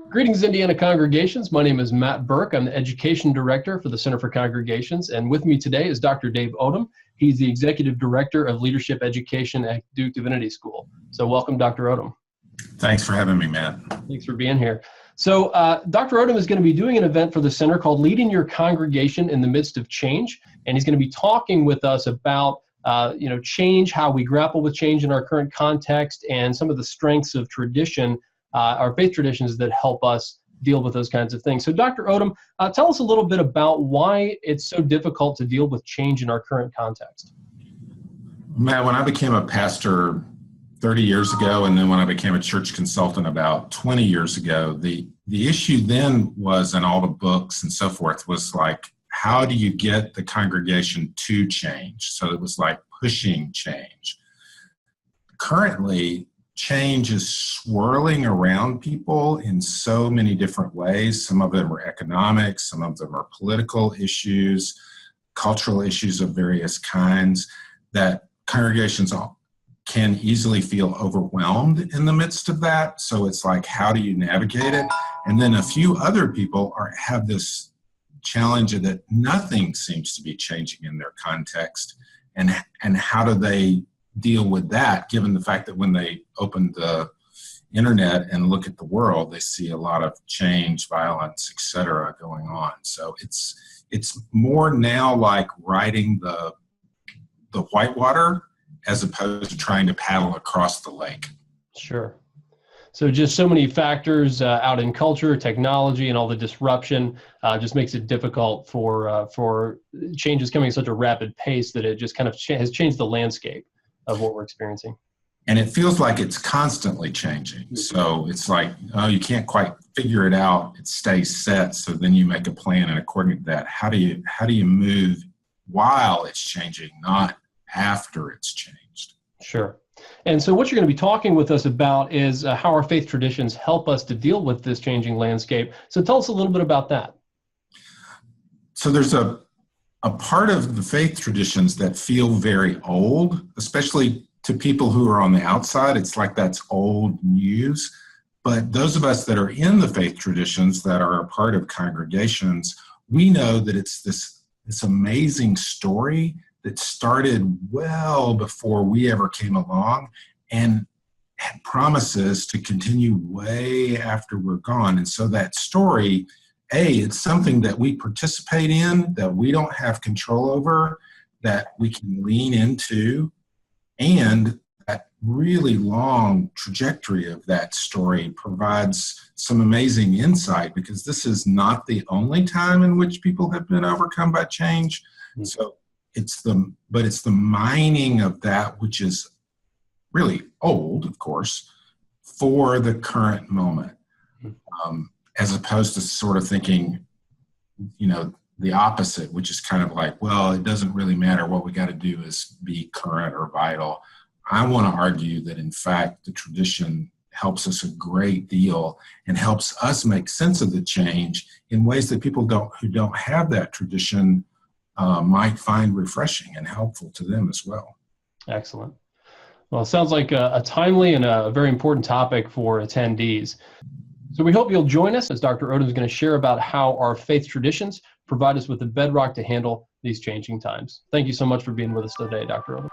Greetings, Indiana congregations. My name is Matt Burke. I'm the Education Director for the Center for Congregations. And with me today is Dr. Dave Odom. He's the Executive Director of Leadership Education at Duke Divinity School. So welcome, Dr. Odom. Thanks for having me, Matt. Thanks for being here. So Dr. Odom is going to be doing an event for the center called Leading Your Congregation in the Midst of Change. And he's going to be talking with us about change, how we grapple with change in our current context, and some of the strengths of tradition, our faith traditions that help us deal with those kinds of things. So Dr. Odom, tell us a little bit about why it's so difficult to deal with change in our current context. Matt, when I became a pastor 30 years ago, and then when I became a church consultant about 20 years ago, the issue then was, in all the books and so forth, was like, how do you get the congregation to change? So it was like pushing change. Currently, change is swirling around people in so many different ways. Some of them are economic, some of them are political issues, cultural issues of various kinds, that congregations can easily feel overwhelmed in the midst of that. So it's like, how do you navigate it? And then a few other people have this challenge that nothing seems to be changing in their context. And how do they deal with that, given the fact that when they open the internet and look at the world, they see a lot of change, violence, etc. going on. So it's more now like riding the whitewater as opposed to trying to paddle across the lake. Sure. So just so many factors out in culture, technology, and all the disruption just makes it difficult for changes coming at such a rapid pace that it just kind of has changed the landscape of what we're experiencing. And it feels like it's constantly changing. So it's like, oh, you can't quite figure it out. It stays set. So then you make a plan, and according to that, how do you move while it's changing, not after it's changed? Sure. And so what you're going to be talking with us about is how our faith traditions help us to deal with this changing landscape. So tell us a little bit about that. So there's a part of the faith traditions that feel very old, especially to people who are on the outside. It's like that's old news. But those of us that are in the faith traditions, that are a part of congregations, we know that it's this amazing story that started well before we ever came along and had promises to continue way after we're gone. And so that story, it's something that we participate in, that we don't have control over, that we can lean into, and that really long trajectory of that story provides some amazing insight, because this is not the only time in which people have been overcome by change. So it's the mining of that which is really old, of course, for the current moment, as opposed to sort of thinking, the opposite, which is kind of like, well, it doesn't really matter. What we got to do is be current or vital. I want to argue that, in fact, the tradition helps us a great deal and helps us make sense of the change in ways that people who don't have that tradition might find refreshing and helpful to them as well. Excellent. Well, it sounds like a timely and a very important topic for attendees. So we hope you'll join us as Dr. Odom is going to share about how our faith traditions provide us with the bedrock to handle these changing times. Thank you so much for being with us today, Dr. Odom.